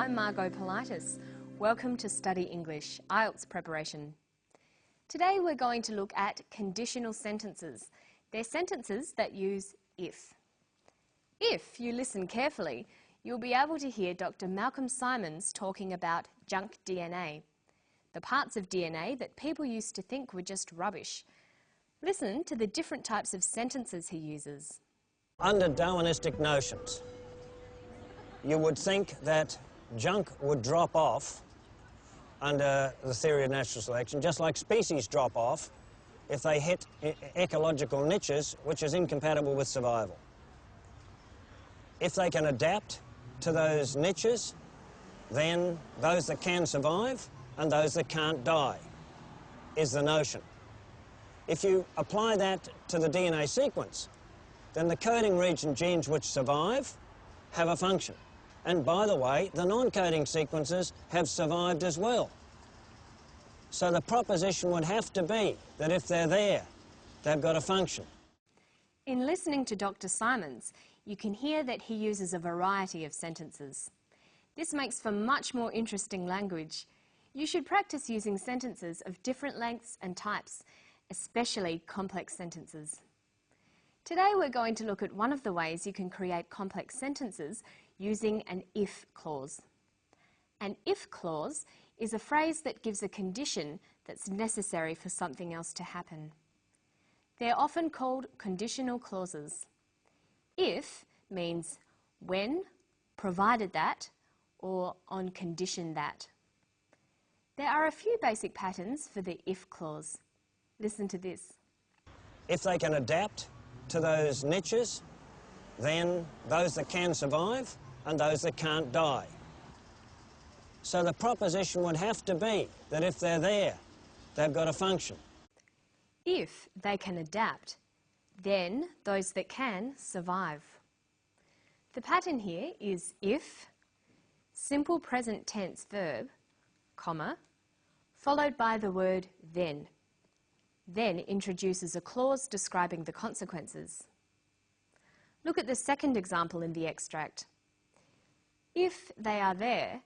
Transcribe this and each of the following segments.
I'm Margot politis. Welcome to Study English, IELTS preparation. Today we're going to look at conditional sentences. They're sentences that use if. If you listen carefully, you'll be able to hear Dr. Malcolm Simons talking about junk DNA, the parts of DNA that people used to think were just rubbish. Listen to the different types of sentences he uses. Under Darwinistic notions, you would think that junk would drop off under the theory of natural selection, just like species drop off if they hit ecological niches, which is incompatible with survival. If they can adapt to those niches, then those that can survive and those that can't die, is the notion. If you apply that to the DNA sequence, then the coding region genes which survive have a function. And by the way, the non-coding sequences have survived as well. So the proposition would have to be that if they're there, they've got a function. In listening to Dr. Simons, you can hear that he uses a variety of sentences. This makes for much more interesting language. You should practice using sentences of different lengths and types, especially complex sentences. Today we're going to look at one of the ways you can create complex sentences using an if clause. An if clause is a phrase that gives a condition that's necessary for something else to happen. They're often called conditional clauses. If means when, provided that, or on condition that. There are a few basic patterns for the if clause. Listen to this. If they can adapt to those niches, then those that can survive and those that can't die. So the proposition would have to be that if they're there, they've got a function. If they can adapt, then those that can survive. The pattern here is if, simple present tense verb, comma, followed by the word then. Then introduces a clause describing the consequences. Look at the second example in the extract. If they are there,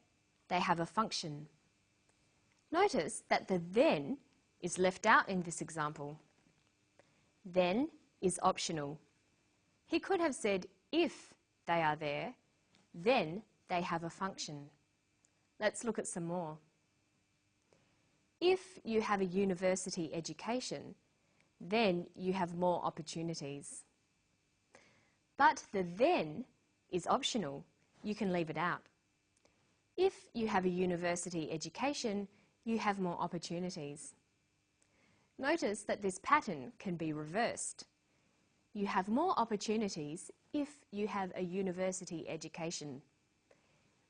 they have a function. Notice that the then is left out in this example. Then is optional. He could have said if they are there, then they have a function. Let's look at some more. If you have a university education, then you have more opportunities. But the then is optional. You can leave it out. If you have a university education, you have more opportunities. Notice that this pattern can be reversed. You have more opportunities if you have a university education.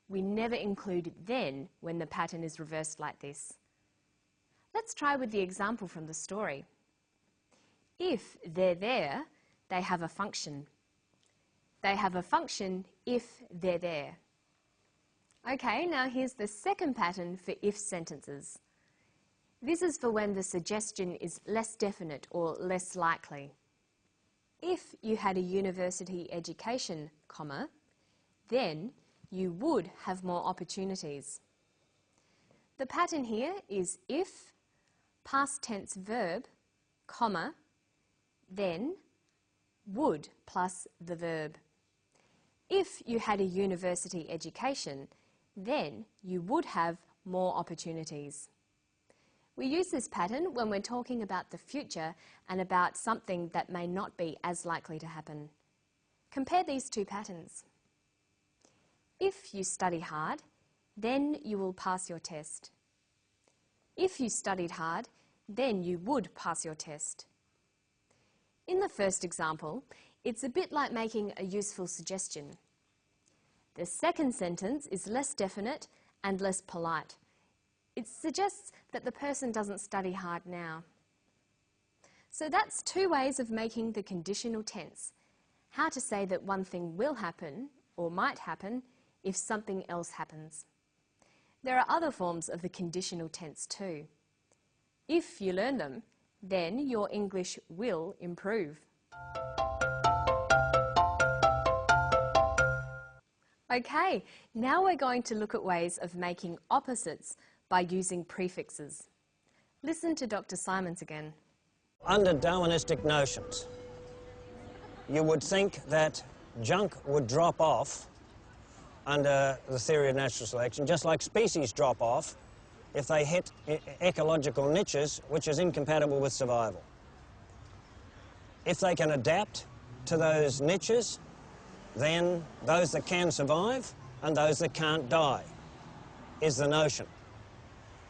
We never include then when the pattern is reversed like this. Let's try with the example from the story. If they're there, they have a function. They have a function if they're there. Okay, now here's the second pattern for if sentences. This is for when the suggestion is less definite or less likely. If you had a university education, comma, then you would have more opportunities. The pattern here is if, past tense verb, comma, then, would plus the verb. If you had a university education, then you would have more opportunities. We use this pattern when we're talking about the future and about something that may not be as likely to happen. Compare these two patterns. If you study hard, then you will pass your test. If you studied hard, then you would pass your test. In the first example, it's a bit like making a useful suggestion. The second sentence is less definite and less polite. It suggests that the person doesn't study hard now. So that's two ways of making the conditional tense. How to say that one thing will happen or might happen if something else happens. There are other forms of the conditional tense too. If you learn them, then your English will improve. Okay, now we're going to look at ways of making opposites by using prefixes. Listen to Dr. Simons again. Under Darwinistic notions, you would think that junk would drop off under the theory of natural selection, just like species drop off if they hit ecological niches, which is incompatible with survival. If they can adapt to those niches, then those that can survive and those that can't die is the notion.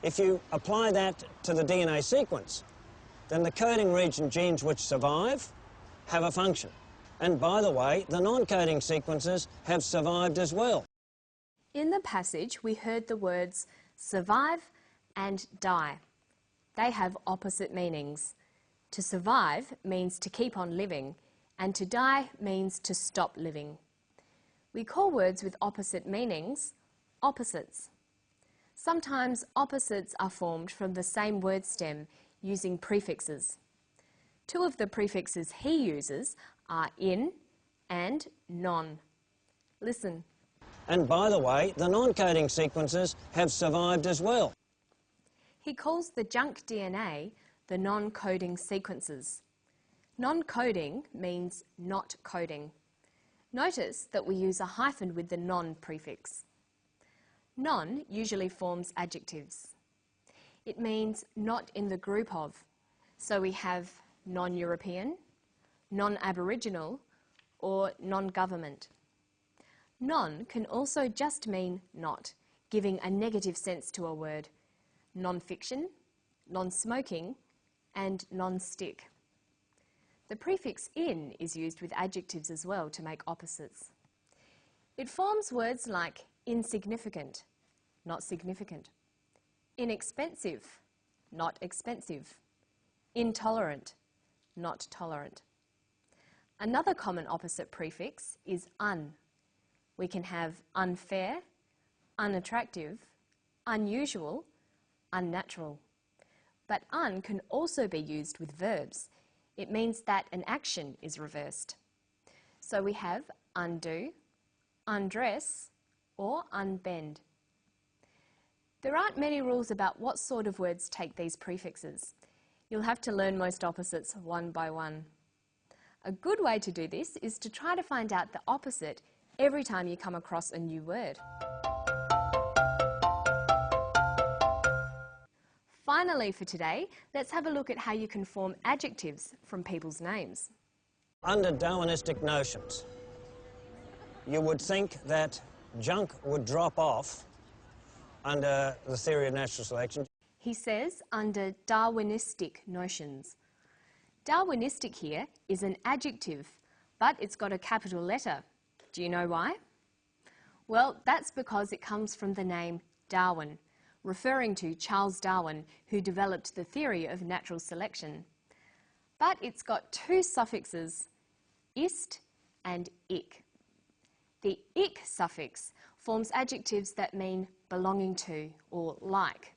If you apply that to the DNA sequence, then the coding region genes which survive have a function. And by the way, the non-coding sequences have survived as well. In the passage, we heard the words survive and die. They have opposite meanings. To survive means to keep on living, and to die means to stop living. We call words with opposite meanings opposites. Sometimes opposites are formed from the same word stem using prefixes. Two of the prefixes he uses are in and non. Listen. And by the way, the non-coding sequences have survived as well. He calls the junk DNA the non-coding sequences. Non-coding means not coding. Notice that we use a hyphen with the non prefix. Non usually forms adjectives. It means not in the group of. So we have non-European, non-Aboriginal, or non-government. Non can also just mean not, giving a negative sense to a word. Non-fiction, non-smoking, and non-stick. The prefix in is used with adjectives as well to make opposites. It forms words like insignificant, not significant, inexpensive, not expensive, intolerant, not tolerant. Another common opposite prefix is un. We can have unfair, unattractive, unusual, unnatural. But un can also be used with verbs. It means that an action is reversed. So we have undo, undress, or unbend. There aren't many rules about what sort of words take these prefixes. You'll have to learn most opposites one by one. A good way to do this is to try to find out the opposite every time you come across a new word. Finally for today, let's have a look at how you can form adjectives from people's names. Under Darwinistic notions, you would think that junk would drop off under the theory of natural selection. He says under Darwinistic notions. Darwinistic here is an adjective, but it's got a capital letter. Do you know why? Well, that's because it comes from the name Darwin, referring to Charles Darwin, who developed the theory of natural selection. But it's got two suffixes, ist and ick. The ick suffix forms adjectives that mean belonging to or like.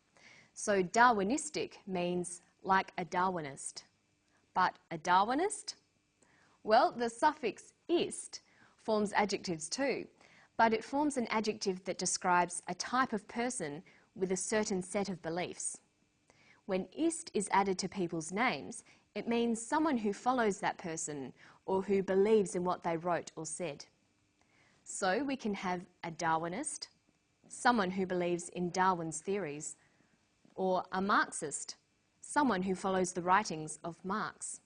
So Darwinistic means like a Darwinist. But a Darwinist? Well, the suffix ist forms adjectives too, but it forms an adjective that describes a type of person with a certain set of beliefs. When ist is added to people's names, it means someone who follows that person or who believes in what they wrote or said. So we can have a Darwinist, someone who believes in Darwin's theories, or a Marxist, someone who follows the writings of Marx,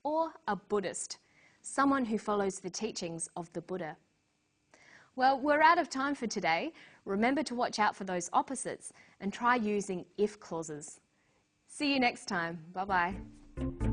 or a Buddhist, someone who follows the teachings of the Buddha. Well, we're out of time for today. Remember to watch out for those opposites and try using if clauses. See you next time. Bye-bye.